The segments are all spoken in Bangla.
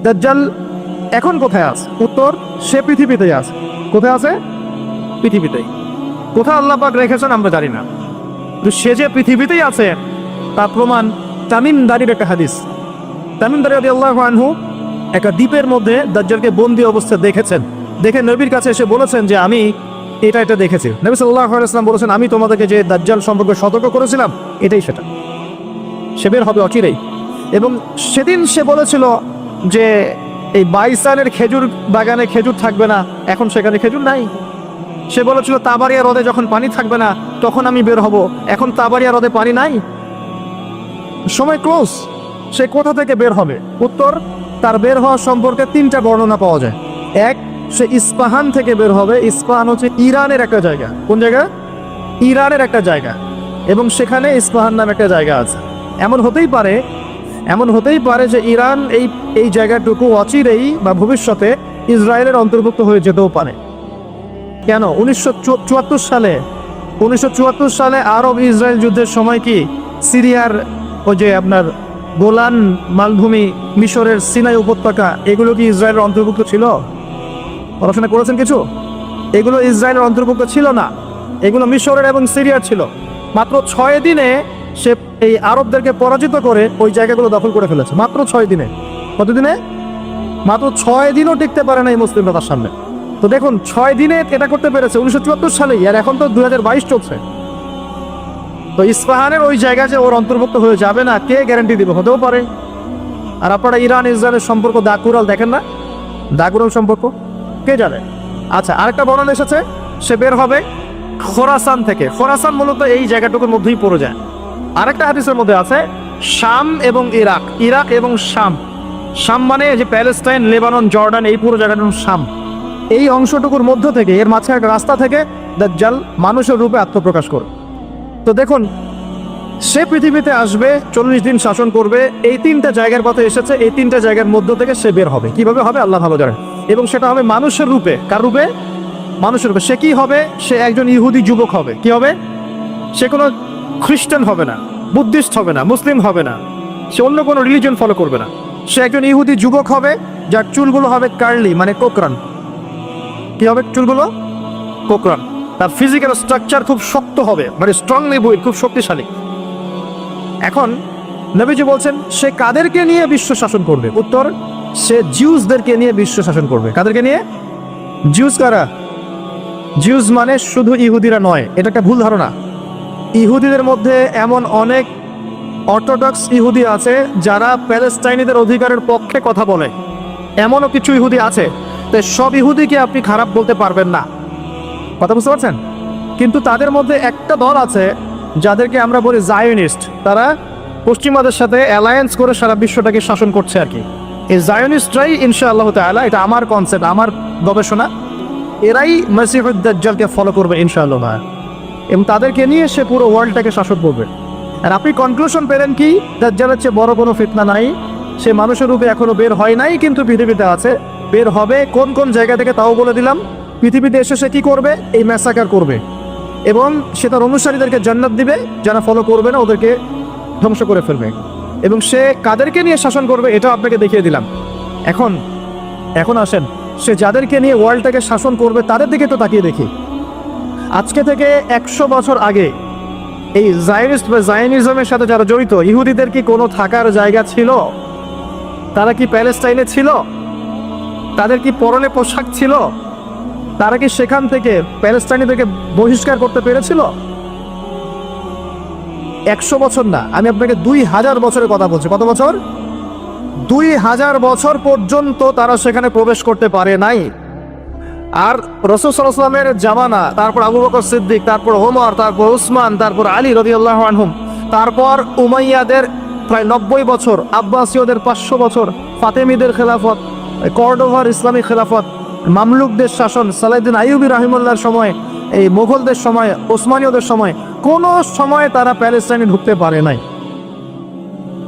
দাজ্জাল এখন কোথায় আছে? উত্তর, সে পৃথিবীতেই আছে। কোথায় আছে? পৃথিবীতেই। কোথায় আল্লাহ পাক রেখেছেন আমরা জানি না, তো সে যে পৃথিবীতেই আছে তার প্রমাণ তামিম দারির একটা হাদিস। তামিম দারি রাদিয়াল্লাহু আনহু একটা দ্বীপের মধ্যে দাজ্জালকে বন্দি অবস্থায় দেখেছেন। দেখে নবীর কাছে এসে বলেছেন যে আমি এটা দেখেছি। নবী সাল্লাল্লাহু আলাইহি ওয়াসাল্লাম বলেছেন, আমি তোমাদেরকে যে দাজ্জাল সম্পর্কে সতর্ক করেছিলাম এটাই সেটা, সে বের হবে অচিরেই। এবং সেদিন সে বলেছিল যে এই বাইসানের খেজুর বাগানে খেজুর থাকবে না, এখন সেখানে খেজুর নাই। সে বলেছিল তাবারিয়া হ্রদে যখন পানি থাকবে না তখন আমি বের হব, এখন তাবারিয়া হ্রদে পানি নাই, সময় ক্লোজ। সে কোথা থেকে বের হবে? উত্তর, তার বের হওয়া সম্পর্কে তিনটা বর্ণনা পাওয়া যায়। এক, সে ইস্পাহান থেকে বের হবে। ইস্পাহান হচ্ছে ইরানের একটা জায়গা। কোন জায়গা? ইরানের একটা জায়গা, এবং সেখানে ইস্পাহান নামে একটা জায়গা আছে। এমন হতেই পারে যে ইরান এই জায়গাটুকু অচিরেই বা ভবিষ্যতে ইসরায়েলের অন্তর্ভুক্ত হয়ে যেতেও পারে। কেন? 1974 সালে আরব ইসরায়েল যুদ্ধের সময় কি সিরিয়ার ওই যে আপনার গোলান মালভূমি, মিশরের সিনাই উপত্যকা, এগুলো কি ইসরায়েলের অন্তর্ভুক্ত ছিল? পড়াশোনা করেছেন কিছু? এগুলো ইসরায়েলের অন্তর্ভুক্ত ছিল না, এগুলো মিশরের এবং সিরিয়ার ছিল। মাত্র 6 দিনে সে এই আরবদেরকে পরাজিত করে ওই জায়গাগুলো দখল করে ফেলেছে। মাত্র 6 দিনে। কতদিনে? মাত্র 6 দিনও টিকতে পারে না এই মুসলিমরা তার সামনে। তো দেখুন, 6 দিনে এটা করতে পেরেছে 1974 সালেই, আর এখন তো 2022 চলছে। তো ইস্পাহানের ওই জায়গা যে ওর অন্তর্ভুক্ত হয়ে যাবে না, কে গ্যারান্টি দিবে? হতেও পারে। আর আপনারা ইরান ইসরায়েলের সম্পর্ক দাকুরাল দেখেন না? দাকুরাল সম্পর্ক কে জানে? আচ্ছা, আরেকটা বর্ণনা এসেছে সে বের হবে খোরাসান থেকে। খোরাসান মূলত এই জায়গাটুকুর মধ্যেই পড়ে যায়। আরেকটা হাদিসের মধ্যে আছে শাম এবং ইরাক, ইরাক এবং শাম। শাম মানে যে প্যালেস্টাইন, লেবানন, জর্ডান, এই পুরো জায়গাটার নাম শাম। এই অংশটুকুর মধ্য থেকে, এর মাঝখানে একটা রাস্তা থেকে দাজ্জাল মানুষের রূপে আত্মপ্রকাশ করবে। তো দেখুন, সে পৃথিবীতে আসবে, 40 দিন শাসন করবে। এই 3টা জায়গার কথা এসেছে, এই 3টা জায়গার মধ্য থেকে সে বের হবে। কিভাবে হবে আল্লাহ ভালো জানেন। এবং সেটা হবে মানুষের রূপে। কার রূপে? মানুষের রূপে। সে কি হবে? সে একজন ইহুদি যুবক হবে। কি হবে? সে কোনো খ্রিস্টান হবে না, বুদ্ধিস্ট হবে না, মুসলিম হবে না, সে অন্য কোনো রিলিজন ফলো করবে না। সে একজন ইহুদি যুবক হবে যার চুলগুলো হবে কার্লি, মানে কোকরান। কি হবে? চুলগুলো কোকরান। তার ফিজিক্যাল স্ট্রাকচার খুব শক্ত হবে, মানে স্ট্রংলি বুইল্ড, খুব শক্তিশালী। এখন নবীজি বলছেন সে কাদেরকে নিয়ে বিশ্ব শাসন করবে? উত্তর, সে জিউসদেরকে নিয়ে বিশ্ব শাসন করবে। কাদেরকে নিয়ে? জিউস কারা? জিউস মানে শুধু ইহুদিরা নয়, এটা একটা ভুল ধারণা। ইহুদিদের মধ্যে এমন অনেক অর্থোডক্স ইহুদি আছে যারা প্যালেস্টাইনিদের অধিকারের পক্ষে কথা বলে, এমনও কিছু ইহুদি আছে। তাই সব ইহুদিকে আপনি খারাপ বলতে পারবেন না, কথা বুঝতে পারছেন? কিন্তু তাদের মধ্যে একটা দল আছে যাদেরকে আমরা বলি জায়োনিস্ট। তারা পশ্চিমাদের সাথে অ্যালায়েন্স করে সারা বিশ্বটাকে শাসন করছে আর কি। এই জায়োনিস্টরাই ইনশাআল্লাহ তাআলা, এটা আমার কনসেপ্ট, আমার গবেষণা, এরাই মসিহুদ দাজ্জালকে ফলো করবে ইনশাআল্লাহ, এবং তাদেরকে নিয়ে সে পুরো ওয়ার্ল্ডটাকে শাসন করবে। আর আপনি কনক্লুশন পেলেন কি? দাজ্জালের চেয়ে বড় কোনো ফিতনা নাই। সে মানুষের রূপে এখনো বের হয় নাই, কিন্তু পৃথিবীতে আছে, বের হবে। কোন কোন জায়গা থেকে তাও বলে দিলাম। পৃথিবীতে এসে সে কি করবে? এই ম্যাসাকার করবে, এবং সে তার অনুসারীদেরকে জান্নাত দিবে, যারা ফলো করবে না ওদেরকে ধ্বংস করে ফেলবে। এবং সে কাদেরকে নিয়ে শাসন করবে এটা আপনাকে দেখিয়ে দিলাম। এখন আসেন, সে যাদেরকে নিয়ে ওয়ার্ল্ডটাকে শাসন করবে তাদের দিকে তো তাকিয়ে দেখি। আজকে থেকে 100 বছর আগে এই জায়নিস্ট বা জায়নিজমের সাথে যারা জড়িত, ইহুদিদের কি কোনো থাকার জায়গা ছিল? তারা কি প্যালেস্টাইনে ছিল? তাদের কি পরনে পোশাক ছিল? তারা কি সেখান থেকে প্যালেস্টাইনিদেরকে বহিষ্কার করতে পেরেছিল? 100 বছর না, আমি আপনাকে 2000 বছরের কথা বলছি। কত বছর? 2000 বছর পর্যন্ত তারা সেখানে প্রবেশ করতে পারে নাই। আর রাসূল সাল্লাল্লাহু আলাইহি ওয়াসাল্লামের জামানা, তারপর আবু বকর সিদ্দিক, তারপর ওমর, তারপর উসমান, তারপর আলী রাদিয়াল্লাহু আনহুম, তারপর উমাইয়াদের প্রায় 90 বছর, আব্বাসীয়দের 500 বছর, ফাতেমিদের খেলাফত, কর্ডোভার ইসলামী খেলাফত, মামলুকদের শাসন, সালাউদ্দিন আইয়ুবী রাহিমাহুল্লাহর সময়, এই মুঘলদের সময়, ওসমানীয়দের সময়, কোনো সময় তারা প্যালেস্টাইনে ঢুকতে পারে নাই।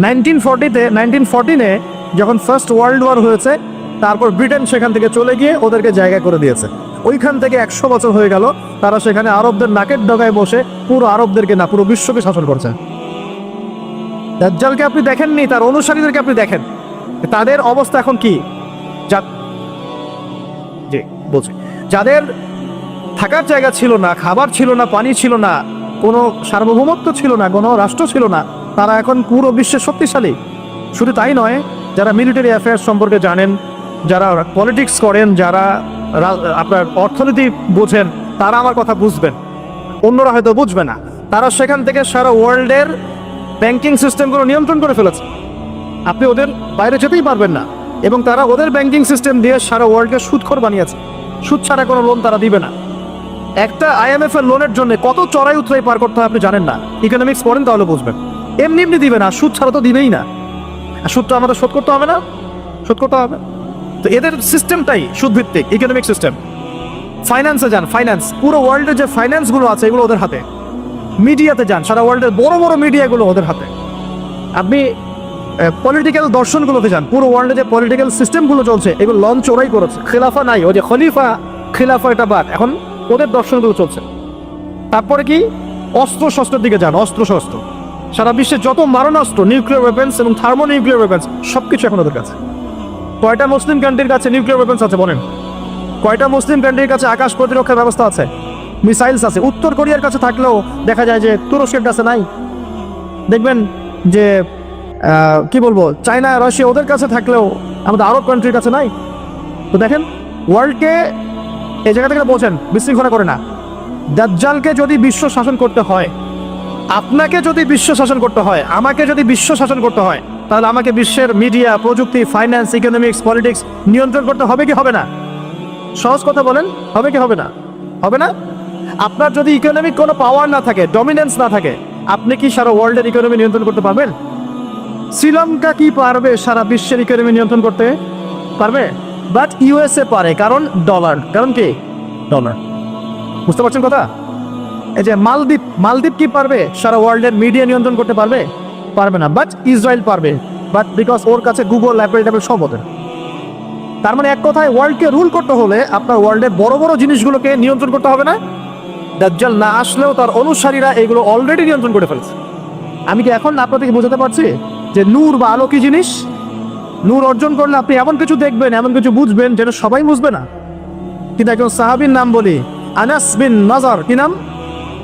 1914-এ যখন ফার্স্ট ওয়ার্ল্ড ওয়ার হয়েছে, তারপর ব্রিটেন সেখান থেকে চলে গিয়ে ওদেরকে জায়গা করে দিয়েছে। ওইখান থেকে 100 বছর হয়ে গেল তারা সেখানে আরবদের নাকের ডগায় বসে পুরো আরবদেরকে না, পুরো বিশ্বকে শাসন করছে। দাজ্জালকে আপনি দেখেননি, তার অনুসারীদেরকে আপনি দেখেন। তাদের অবস্থা এখন কি? জি বলছি, যাদের থাকার জায়গা ছিল না, খাবার ছিল না, পানি ছিল না, কোনো সার্বভৌমত্ব ছিল না, কোনো রাষ্ট্র ছিল না, তারা এখন পুরো বিশ্বে শক্তিশালী। শুধু তাই নয়, যারা মিলিটারি অ্যাফেয়ার্স সম্পর্কে জানেন, যারা পলিটিক্স করেন, যারা আপনার অর্থনীতি বোঝেন, তারা আমার কথা বুঝবেন, অন্যরা হয়তো বুঝবে না। তারা সেখান থেকে সারা ওয়ার্ল্ডের ব্যাংকিং সিস্টেমগুলো নিয়ন্ত্রণ করে ফেলেছে। আপনি ওদের বাইরে যেতেই পারবেন না। এবং তারা ওদের ব্যাংকিং সিস্টেম দিয়ে সারা ওয়ার্ল্ডকে সুদখোর বানিয়েছে। সুদ ছাড়া কোনো লোন তারা দিবে না। একটা IMF এর লোনের জন্য কত চড়াই উতরাই পার করতে হয় আপনি জানেন না। ইকোনমিক্স পড়েন তাহলে বুঝবেন। এমনি এমনি দিবে না, সুদ ছাড়া তো দিবেই না। আর সুদটা আমাদের শোধ করতে হবে না, শোধ করতে হবে। তো এদের সিস্টেমটাই সুদভিত্তিক ইকোনমিক সিস্টেম। ফাইন্যান্সে যান, ফাইন্যান্স, পুরো ওয়ার্ল্ডের যে ফাইন্যান্সগুলো আছে এগুলো ওদের হাতে। মিডিয়াতে যান, সারা ওয়ার্ল্ডের বড় বড় মিডিয়াগুলো ওদের হাতে। আপনি পলিটিক্যাল দর্শনগুলোতে যান, পুরো ওয়ার্ল্ডে যে পলিটিক্যাল সিস্টেমগুলো চলছে এগুলো লঞ্চ ওরাই করেছে। খেলাফা নাই, ওই যে খলিফা খেলাফা এটা বাদ, এখন ওদের দর্শনগুলো চলছে। তারপরে কি, অস্ত্র শস্ত্রের দিকে যান, অস্ত্র শস্ত্র, সারা বিশ্বের যত মারণাস্ত্র, নিউক্লিয়ার ওয়েপেন্স এবং থার্মো নিউক্লিয়ার ওয়েপেন্স সবকিছু এখন ওদের কাছে। কয়টা মুসলিম কান্ট্রির কাছে নিউক্লিয়ার ওয়েপেন্স আছে বলেন? কয়টা মুসলিম কান্ট্রির কাছে আকাশ প্রতিরক্ষা ব্যবস্থা আছে, মিসাইলস আছে? উত্তর কোরিয়ার কাছে থাকলেও দেখা যায় যে তুরস্কের কাছে নাই। দেখবেন যে কি বলবো, চায়না, রাশিয়া ওদের কাছে থাকলেও আমাদের আরব কান্ট্রির কাছে নাই। তো দেখেন, ওয়ার্ল্ডকে এই জায়গা থেকে বলছেন বিশৃঙ্খলা করে না। দাজ্জালকে যদি বিশ্ব শাসন করতে হয়, আপনাকে যদি বিশ্ব শাসন করতে হয়, আমাকে যদি বিশ্ব শাসন করতে হয়, তাহলে আমাকে বিশ্বের মিডিয়া, প্রযুক্তি, ফাইন্যান্স, ইকোনমিক্স, পলিটিক্স নিয়ন্ত্রণ করতে হবে কি হবে না? সহজ কথা বলেন, হবে কি হবে না? হবে না? আপনার যদি ইকোনমিক কোনো পাওয়ার না থাকে, ডমিনেন্স না থাকে, আপনি কি সারা ওয়ার্ল্ডের ইকোনমি নিয়ন্ত্রণ করতে পারবেন? শ্রীলঙ্কা কি পারবে সারা বিশ্বের ইকোনমি নিয়ন্ত্রণ করতে? পারবে? বাট USA পারে, কারণ ডলার। কারণ কি? ডলার। বুঝতে পারছেন কথা? এই যে মালদ্বীপ, মালদ্বীপ কি পারবে সারা ওয়ার্ল্ডের মিডিয়া নিয়ন্ত্রণ করতে পারবে? পারবে না। বাট ইসরায়েল পারবে, বাট বিকজ ওর কাছে গুগল, অ্যাপল ট্যাপল সব ওদের। তার মানে এক কথায়, ওয়ার্ল্ডকে রুল করতে হলে আপনার ওয়ার্ল্ডের বড় বড় জিনিসগুলোকে নিয়ন্ত্রণ করতে হবে না? দাজ্জাল না আসলেও তার অনুসারীরা এগুলো অলরেডি নিয়ন্ত্রণ করে ফেলছে। আমি কি এখন আপনাদেরকে বোঝাতে পারছি যে নূর বা আলো কি জিনিস? নূর অর্জন করলে আপনি এমন কিছু দেখবেন, এমন কিছু বুঝবেন যেটা সবাই বুঝবে না। কিন্তু একজন সাহাবীর নাম বলি, আনাস বিন নাজার। কি নাম?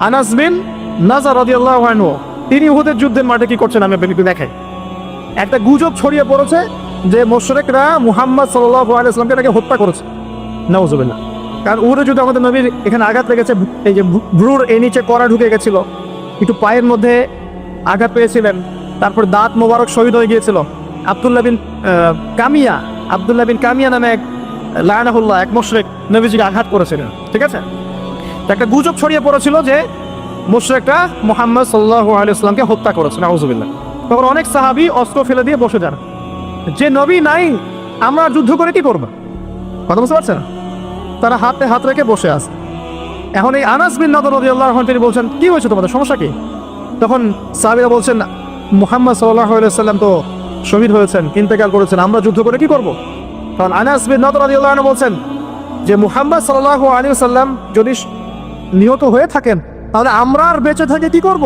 আনাস বিন নাজার রাদিয়াল্লাহু আনহু। তিনি উহুদের যুদ্ধের মাঠে কি করছেন আমি আপনাকে দেখাই। একটা গুজব ছড়িয়ে পড়েছে যে মুশরিকরা মুহাম্মদ সাল্লাল্লাহু আলাইহি ওয়াসাল্লামকে তাকে হত্যা করেছে। নাউজুবিল্লাহ। কারণ উহুদের যুদ্ধে আমাদের নবীর এখানে আঘাত লেগেছে, এই যে ভ্রুর এই নিচে কড়া ঢুকে গেছিল, একটু পায়ের মধ্যে আঘাত পেয়েছিলেন, তারপর দাঁত মোবারক শহীদ হয়ে গিয়েছিল। আব্দুল্লাহ বিন কামিয়া নামে এক লায়নাহুল্লাহ, এক মুশরিক নবীজিকে আঘাত করেছিলেন। ঠিক আছে, একটা গুজব ছড়িয়ে পড়েছিল যে মুশরিকরা মুহাম্মদ সাল্লাল্লাহু আলাইহি ওয়াসাল্লামকে হত্যা করেছে। নাউজুবিল্লাহ। তখন অনেক সাহাবী অস্ত্র ফেলে দিয়ে বসে যান, যে নবী নাই, আমরা যুদ্ধ করে কি করব? কথা বুঝতে পারছেন? তারা হাতে হাত রেখে বসে আছে। এখন এই আনাস বিন নাদর রাদিয়াল্লাহু আনহু তিনি বলছেন, কি হয়েছে তোমাদের, সমস্যা কি? তখন সাহাবীরা বলছেন, মুহাম্মদ সাল্লাল্লাহু আলাইহি ওয়াসাল্লাম তো শহীদ হয়েছেন, ইন্তেকাল করেছেন, আমরা যুদ্ধ করে কি করব? তখন আনাস বিন নাদর রাদিয়াল্লাহু আনহু বলছেন যে মুহাম্মদ সাল্লাল্লাহু আলাইহি ওয়াসাল্লাম যদি নিহত হয়ে থাকেন, তাহলে আমরা আর বেঁচে থেকে কি করব?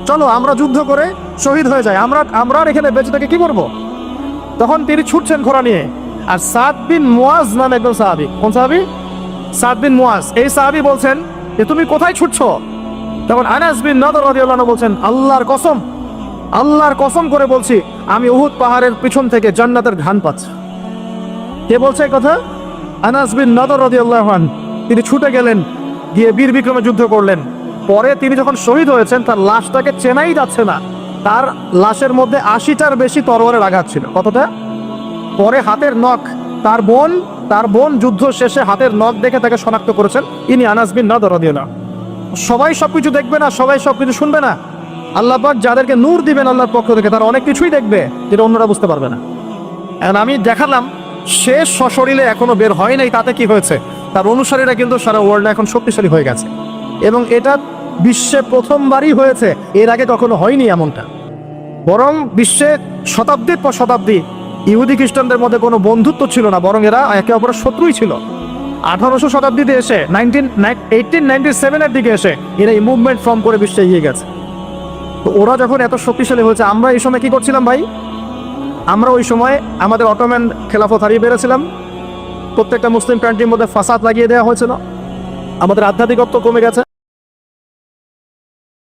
চলো আমরা যুদ্ধ করে শহীদ হয়ে যাই, আমরা আর এখানে বেঁচে থেকে কি করব? তখন তিনি ছুটছেন ঘোড়া নিয়ে। আর সাদ বিন মুয়াজ নামে একজন সাহাবী। কোন সাহাবী? সাদ বিন মুয়াজ। এই সাহাবী বলছেন যে তুমি কোথায় ছুটছো? তখন আনাস বিন নাদর রাদিয়াল্লাহু আনহু বলছেন, আল্লাহর কসম করে বলছি, আমি উহুদ পাহাড়ের পিছন থেকে জান্নাতের ঘ্রাণ পাচ্ছি। কে বলছে এই কথা? আনাস বিন নাদর রাদিয়াল্লাহু আনহু। তিনি ছুটে গেলেন, গিয়ে বীর বিক্রমে যুদ্ধ করলেন। পরে তিনি যখন শহীদ হয়েছেন, তার লাশটাকে চেনাই যাচ্ছে না। তার লাশের মধ্যে 80টার বেশি তরোয়ারের আঘাত ছিল। কতটা? পরে হাতের নখ, তার বোন যুদ্ধ শেষে হাতের নখ দেখে তাকে শনাক্ত করেছেন, ইনি আনাস বিন নাদর রাদিয়াল্লাহু আনহু। সবাই সবকিছু দেখবে না, সবাই সবকিছু শুনবে না। আল্লাহ পাক যাদেরকে নূর দিবেন আল্লাহর পক্ষ থেকে, তারা অনেক কিছুই দেখবে যেটা অন্যরা বুঝতে পারবে না। এখন আমি দেখালাম সে সশরীরে এখনো বের হয় নাই, তাতে কি হয়েছে? তার অনুসারীরা কিন্তু সারা ওয়ার্ল্ডে এখন শক্তিশালী হয়ে গেছে, এবং এটা বিশ্বে প্রথমবারই হয়েছে। এর আগে কখনো হয়নি এমনটা। বরং বিশ্বে শতাব্দীর পর শতাব্দী ইহুদি খ্রিস্টানদের মধ্যে কোনো বন্ধুত্ব ছিল না, বরং এরা একে অপরের শত্রুই ছিল। 1800 শতাব্দীতে এসে 1897-এর দিকে এসে এরা এই মুভমেন্ট ফর্ম করে বিশ্বে এগিয়ে গেছে। তো ওরা যখন এত শক্তিশালী হয়েছে, আমরা এই সময় কি করছিলাম ভাই? আমরা ওই সময় আমাদের অটোম্যান খেলাফত হারিয়ে বেড়েছিলাম, প্রত্যেকটা মুসলিম কান্ট্রির মধ্যে ফাসাদ লাগিয়ে দেওয়া হয়েছিল, আমাদের আধ্যাত্মিকত্ব কমে গেছে।